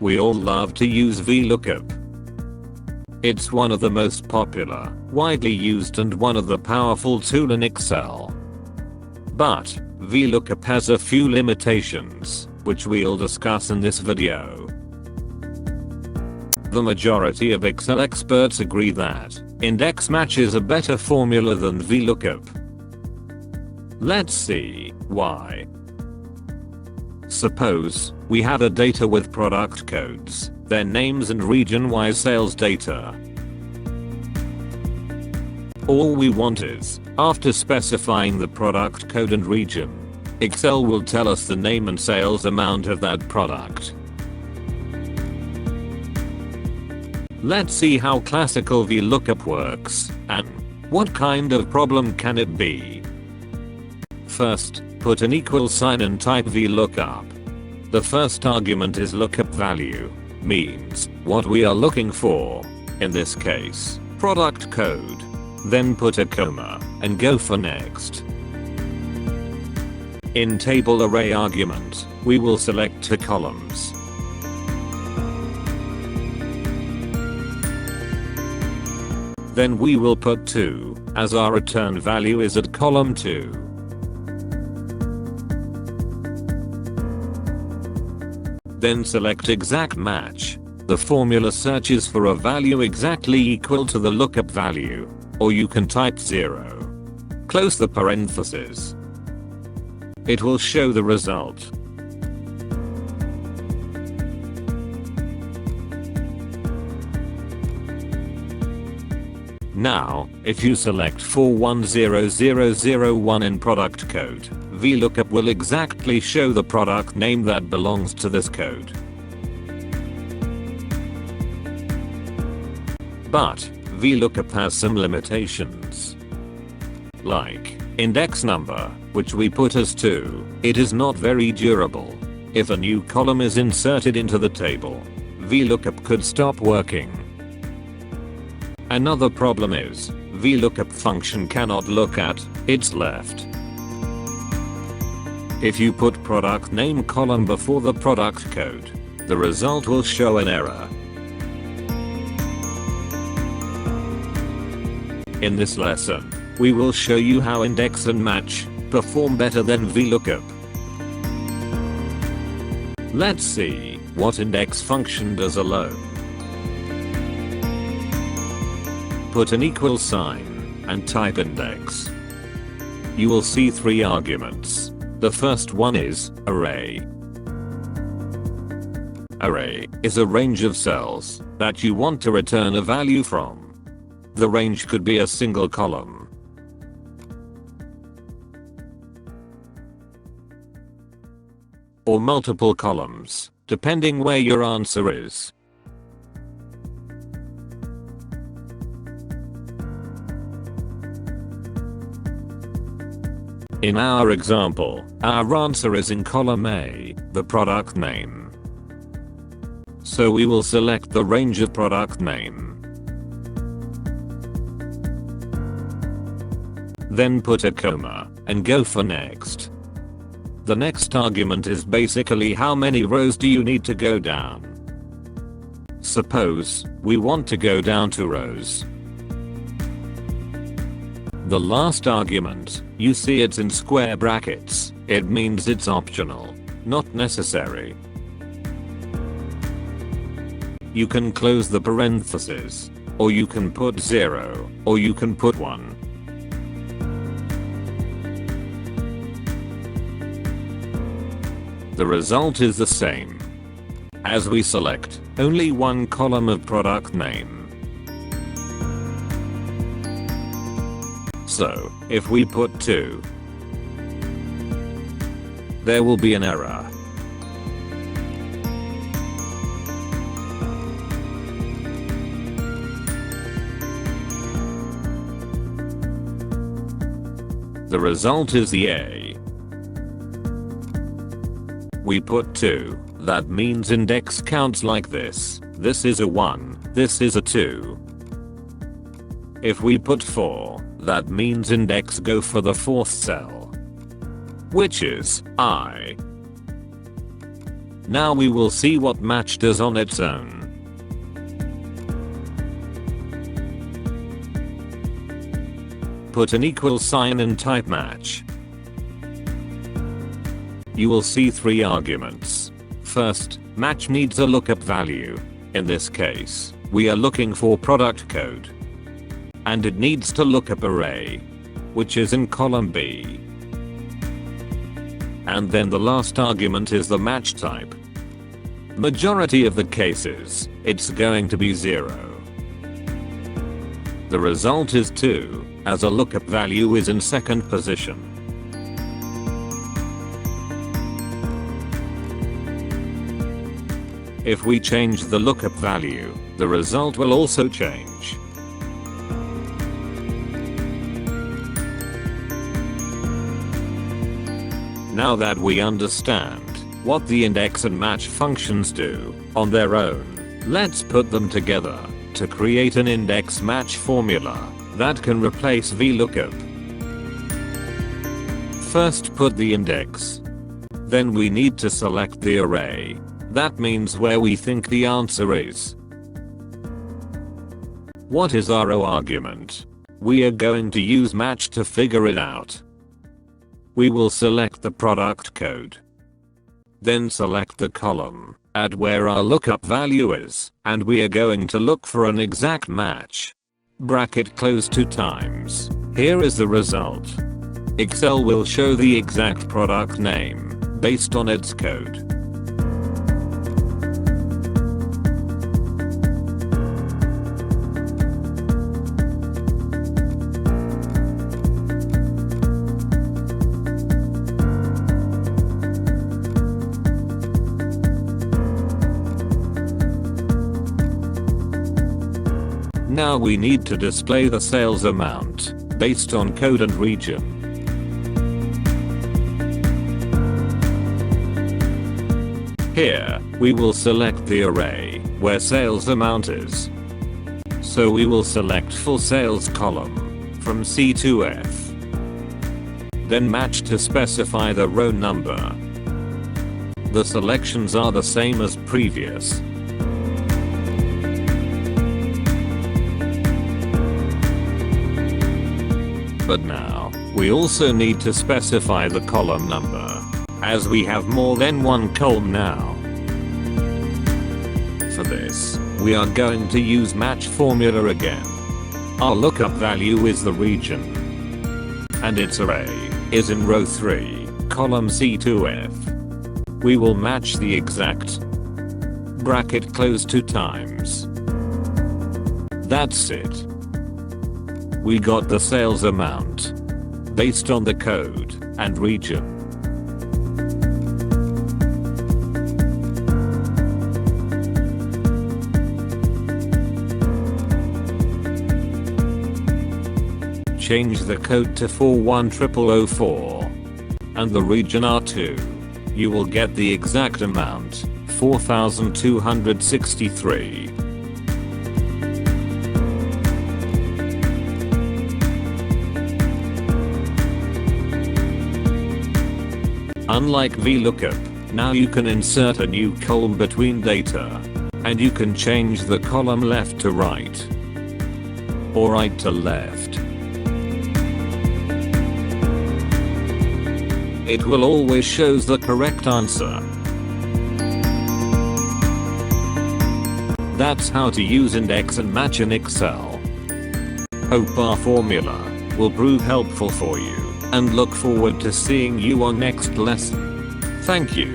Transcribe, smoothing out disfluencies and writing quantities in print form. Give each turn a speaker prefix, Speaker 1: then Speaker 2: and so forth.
Speaker 1: We all love to use Vlookup. It's one of the most popular, widely used and one of the powerful tool in Excel. But Vlookup has a few limitations, which we'll discuss in this video. The majority of Excel experts agree that index match is a better formula than Vlookup. Let's see why. Suppose we had a data with product codes, their names and region-wise sales data. All we want is, after specifying the product code and region, Excel will tell us the name and sales amount of that product. Let's see how classical Vlookup works, and what kind of problem can it be. First, put an equal sign and type Vlookup. The first argument is lookup value, means what we are looking for, in this case, product code. Then put a comma, and go for next. In table array argument, we will select two columns. Then we will put 2, as our return value is at column 2. Then select exact match. The formula searches for a value exactly equal to the lookup value, or you can type 0. Close the parentheses. It will show the result. Now, if you select 410001 in product code, Vlookup will exactly show the product name that belongs to this code. But Vlookup has some limitations. Like index number, which we put as 2, it is not very durable. If a new column is inserted into the table, Vlookup could stop working. Another problem is, Vlookup function cannot look at its left. If you put product name column before the product code, the result will show an error. In this lesson, we will show you how index and match perform better than Vlookup. Let's see what index function does alone. Put an equal sign and type index. You will see 3 arguments. The first one is array. Array is a range of cells that you want to return a value from. The range could be a single column, or multiple columns, depending where your answer is. In our example, our answer is in column A, the product name. So we will select the range of product name. Then put a comma, and go for next. The next argument is basically how many rows do you need to go down. Suppose we want to go down 2 rows. The last argument, you see it's in square brackets, it means it's optional, not necessary. You can close the parentheses, or you can put 0, or you can put 1. The result is the same, as we select only one column of product name. So, if we put 2, there will be an error. The result is the A. We put 2, that means index counts like this. This is a 1, this is a 2. If we put 4, that means index go for the 4th cell, which is I. Now we will see what match does on its own. Put an equal sign and type match. You will see 3 arguments. First, match needs a lookup value. In this case, we are looking for product code. And it needs to look up array, which is in column B. And then the last argument is the match type. Majority of the cases, it's going to be 0. The result is 2, as a lookup value is in second position. If we change the lookup value, the result will also change. Now that we understand what the index and match functions do on their own, let's put them together to create an index match formula that can replace Vlookup. First, put the index. Then we need to select the array. That means where we think the answer is. What is our row argument? We are going to use match to figure it out. We will select the product code. Then select the column at where our lookup value is, and we are going to look for an exact match. Bracket close 2 times. Here is the result. Excel will show the exact product name based on its code. Now we need to display the sales amount based on code and region. Here, we will select the array where sales amount is. So we will select full sales column from C to F. Then match to specify the row number. The selections are the same as previous. But now, we also need to specify the column number, as we have more than one column now. For this, we are going to use match formula again. Our lookup value is the region, and its array is in row 3, column C to F. We will match the exact. Bracket close 2 times. That's it. We got the sales amount based on the code and region. Change the code to 41004 and the region R2. You will get the exact amount, 4,263. Unlike Vlookup, now you can insert a new column between data, and you can change the column left to right, or right to left. It will always shows the correct answer. That's how to use index and match in Excel. Hope our formula will prove helpful for you, and look forward to seeing you on next lesson. Thank you.